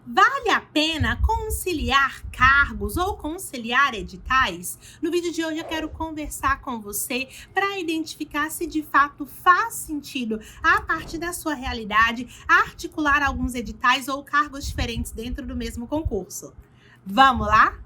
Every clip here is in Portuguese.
Vale a pena conciliar cargos ou conciliar editais? No vídeo de hoje eu quero conversar com você para identificar se de fato faz sentido, a partir da sua realidade, articular alguns editais ou cargos diferentes dentro do mesmo concurso. Vamos lá?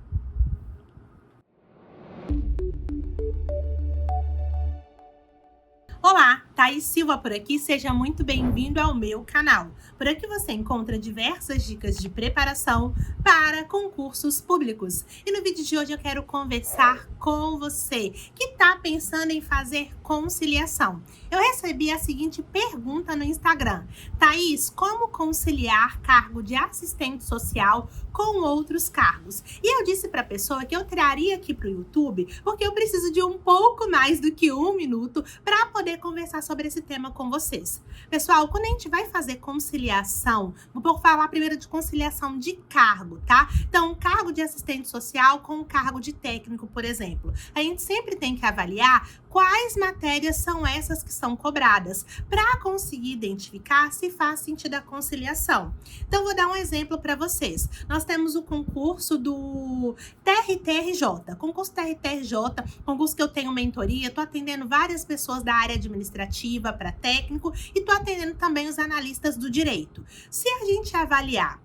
Olá, Thaís Silva por aqui, seja muito bem-vindo ao meu canal. Por aqui você encontra diversas dicas de preparação para concursos públicos. E no vídeo de hoje eu quero conversar com você que está pensando em fazer conciliação. Eu recebi a seguinte pergunta no Instagram: Thaís, como conciliar cargo de assistente social com outros cargos? E eu disse para a pessoa que eu traria aqui para o YouTube, porque eu preciso de um pouco mais do que 1 minuto para poder conversar sobre esse tema com vocês. Pessoal, quando a gente vai fazer conciliação, vou falar primeiro de conciliação de cargo, tá? Então, cargo de assistente social com cargo de técnico, por exemplo. A gente sempre tem que avaliar quais matérias são essas que são cobradas, para conseguir identificar se faz sentido a conciliação. Então, vou dar um exemplo para vocês. Nós temos o concurso do TRT-RJ. Concurso TRT-RJ, concurso que eu tenho mentoria, estou atendendo várias pessoas da área administrativa para técnico e estou atendendo também os analistas do direito. Se a gente avaliar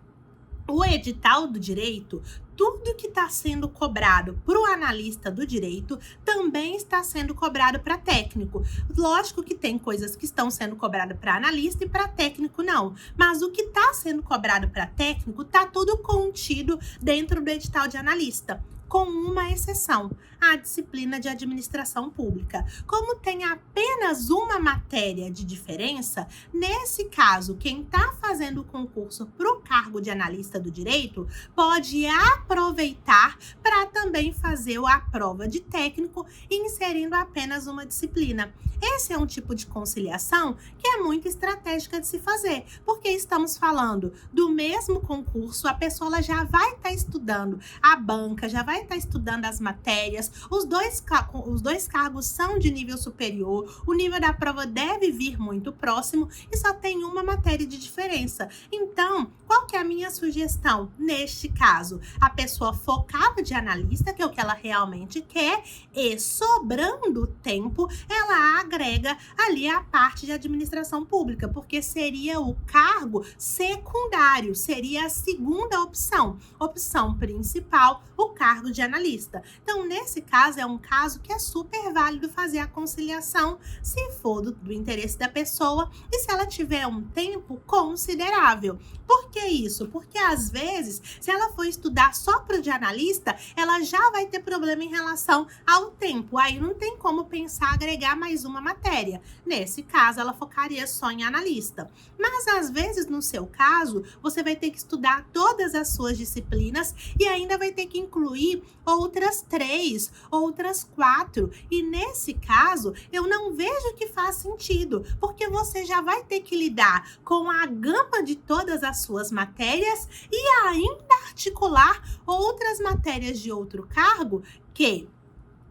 o edital do direito, tudo que está sendo cobrado para o analista do direito também está sendo cobrado para técnico. Lógico que tem coisas que estão sendo cobradas para analista e para técnico não. Mas o que está sendo cobrado para técnico está tudo contido dentro do edital de analista, com uma exceção, a disciplina de administração pública. Como tem apenas uma matéria de diferença, nesse caso, quem está fazendo o concurso para o cargo de analista do direito pode aproveitar para também fazer a prova de técnico, inserindo apenas uma disciplina. Esse é um tipo de conciliação que é muito estratégica de se fazer, porque estamos falando do mesmo concurso, a pessoa ela já vai estar estudando a banca, já vai estar estudando as matérias, os dois cargos são de nível superior, o nível da prova deve vir muito próximo e só tem uma matéria de diferença. Então, qual que é a minha sugestão? Neste caso, a pessoa focada de analista, que é o que ela realmente quer, e sobrando tempo, ela agrega ali a parte de administração pública, porque seria o cargo secundário, seria a segunda opção. Opção principal, o cargo de analista. Então, nesse caso, é um caso que é super válido fazer a conciliação, se for do interesse da pessoa e se ela tiver um tempo considerável. Por que isso? Porque, às vezes, se ela for estudar só para o de analista, ela já vai ter problema em relação ao tempo. Aí não tem como pensar agregar mais uma matéria. Nesse caso, ela focaria só em analista. Mas, às vezes, no seu caso, você vai ter que estudar todas as suas disciplinas e ainda vai ter que incluir outras 3, outras 4. E, nesse caso, eu não vejo que faz sentido, porque você já vai ter que lidar com a gama de todas as suas matérias e ainda articular outras matérias de outro cargo que,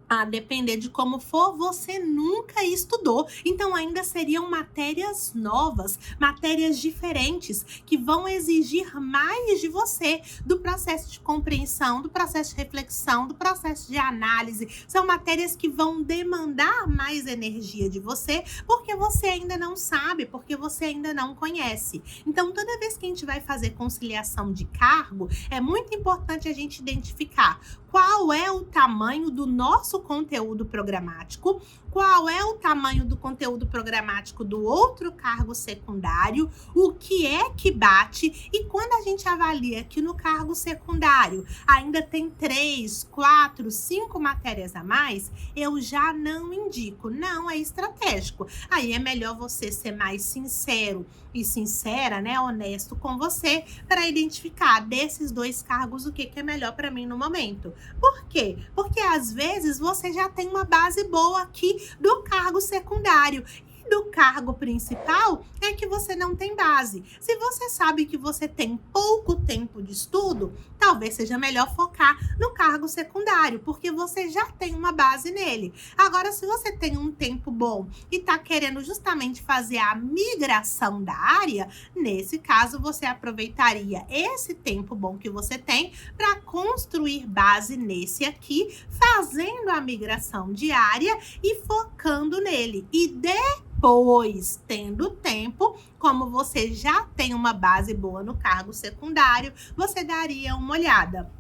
a depender de como for, você nunca estudou. Então, ainda seriam matérias novas, matérias diferentes, que vão exigir mais de você, do processo de compreensão, do processo de reflexão, do processo de análise. São matérias que vão demandar mais energia de você, porque você ainda não sabe, porque você ainda não conhece. Então, toda vez que a gente vai fazer conciliação de cargo, é muito importante a gente identificar qual é o tamanho do nosso conteúdo programático, qual é o tamanho do conteúdo programático do outro cargo secundário, o que é que bate, e quando a gente avalia que no cargo secundário ainda tem 3, 4, 5 matérias a mais, eu já não indico, não é estratégico. Aí é melhor você ser mais sincero e sincera, né, honesto com você, para identificar desses 2 cargos o que é melhor para mim no momento. Por quê? Porque às vezes você já tem uma base boa aqui do cargo secundário. Do cargo principal é que você não tem base. Se você sabe que você tem pouco tempo tempo de estudo, talvez seja melhor focar no cargo secundário, porque você já tem uma base nele. Agora, se você tem um tempo bom e está querendo justamente fazer a migração da área, nesse caso, você aproveitaria esse tempo bom que você tem para construir base nesse aqui, fazendo a migração diária e focando nele. E depois, tendo tempo, como você já tem uma base boa no cargo secundário, você daria uma olhada.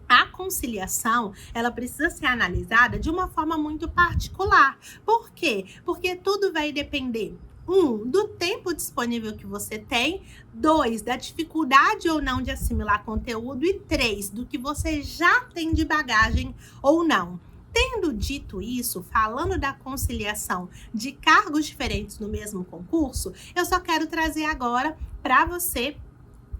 A conciliação, ela precisa ser analisada de uma forma muito particular. Por quê? Porque tudo vai depender, 1, do tempo disponível que você tem, 2, da dificuldade ou não de assimilar conteúdo e 3, do que você já tem de bagagem ou não. Tendo dito isso, falando da conciliação de cargos diferentes no mesmo concurso, eu só quero trazer agora para você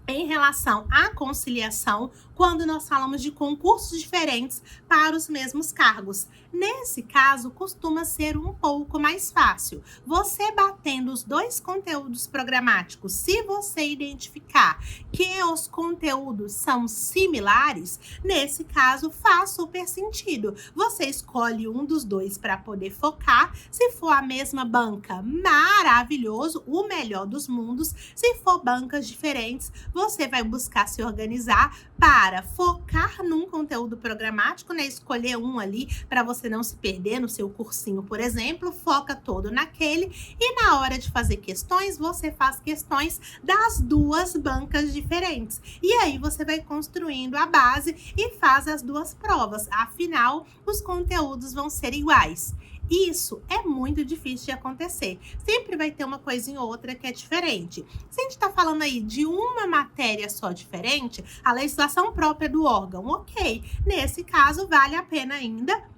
em relação à conciliação, quando nós falamos de concursos diferentes para os mesmos cargos. Nesse caso, costuma ser um pouco mais fácil. Você batendo os dois conteúdos programáticos, se você identificar que os conteúdos são similares, nesse caso faz super sentido. Você escolhe um dos dois para poder focar. Se for a mesma banca, maravilhoso, o melhor dos mundos. Se for bancas diferentes, você vai buscar se organizar para focar num conteúdo programático, né? Escolher um ali para você não se perder no seu cursinho, por exemplo, foca todo naquele e na hora de fazer questões, você faz questões das duas bancas diferentes. E aí você vai construindo a base e faz as duas provas. Afinal, os conteúdos vão ser iguais. Isso é muito difícil de acontecer. Sempre vai ter uma coisinha ou outra que é diferente. Se a gente está falando aí de uma matéria só diferente, a legislação própria do órgão, ok. Nesse caso, vale a pena ainda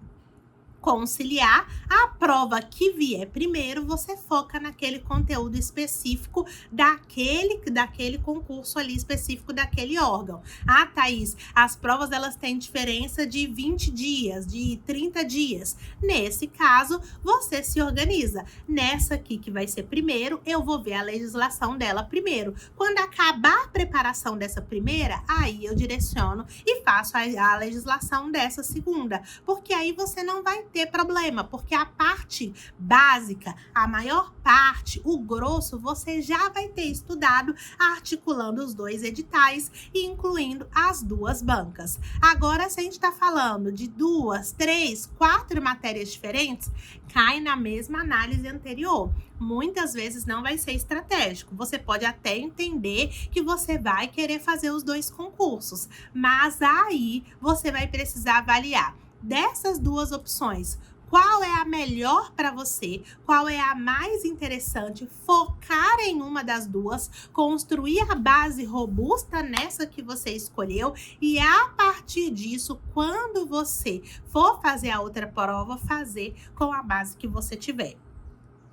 conciliar. A prova que vier primeiro, você foca naquele conteúdo específico daquele concurso ali específico daquele órgão. Ah, Thaís, as provas elas têm diferença de 20 dias, de 30 dias. Nesse caso, você se organiza. Nessa aqui que vai ser primeiro, eu vou ver a legislação dela primeiro. Quando acabar a preparação dessa primeira, aí eu direciono e faço a legislação dessa segunda. Porque aí você não vai ter problema, porque a parte básica, a maior parte, o grosso, você já vai ter estudado articulando os dois editais e incluindo as duas bancas. Agora, se a gente está falando de 2, 3, 4 matérias diferentes, cai na mesma análise anterior. Muitas vezes não vai ser estratégico. Você pode até entender que você vai querer fazer os dois concursos, mas aí você vai precisar avaliar dessas duas opções, qual é a melhor para você, qual é a mais interessante, focar em uma das duas, construir a base robusta nessa que você escolheu e a partir disso, quando você for fazer a outra prova, fazer com a base que você tiver.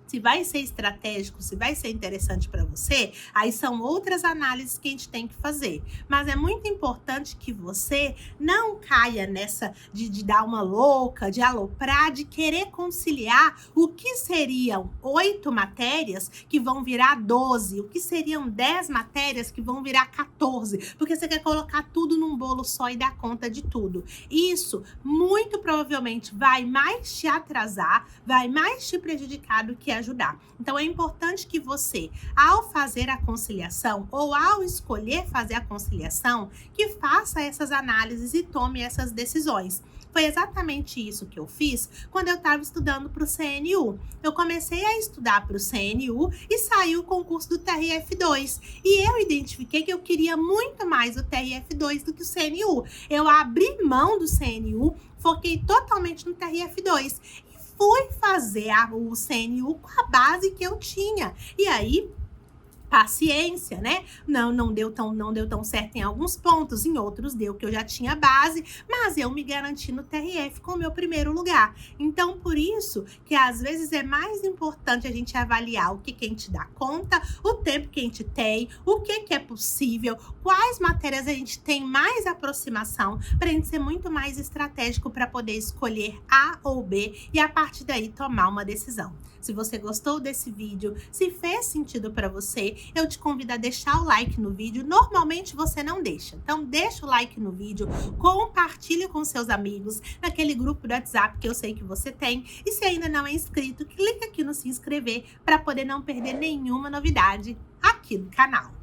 Se vai ser estratégico, se vai ser interessante para você, aí são outras análises que a gente tem que fazer. Mas é muito importante que você não caia nessa de dar uma louca, de aloprar, de querer conciliar o que seriam 8 matérias que vão virar 12, o que seriam 10 matérias que vão virar 14, porque você quer colocar tudo num bolo só e dar conta de tudo. Isso, muito provavelmente, vai mais te atrasar, vai mais te prejudicar do que ajudar. Então, é importante que você, ao fazer a conciliação ou ao escolher fazer a conciliação, que faça essas análises e tome essas decisões. Foi exatamente isso que eu fiz quando eu estava estudando para o CNU. Eu comecei a estudar para o CNU e saiu o concurso do TRF2. E eu identifiquei que eu queria muito mais o TRF2 do que o CNU. Eu abri mão do CNU, foquei totalmente no TRF2. Fui fazer o CNU com a base que eu tinha. E aí, paciência, né? Não deu tão certo em alguns pontos, em outros deu que eu já tinha base, mas eu me garanti no TRF com o meu primeiro lugar. Então, por isso que às vezes é mais importante a gente avaliar o que a gente dá conta, o tempo que a gente tem, o que é possível, quais matérias a gente tem mais aproximação, para a gente ser muito mais estratégico para poder escolher A ou B e a partir daí tomar uma decisão. Se você gostou desse vídeo, se fez sentido para você, eu te convido a deixar o like no vídeo. Normalmente você não deixa, então deixa o like no vídeo, compartilhe com seus amigos, naquele grupo do WhatsApp que eu sei que você tem. E se ainda não é inscrito, clica aqui no se inscrever para poder não perder nenhuma novidade aqui no canal.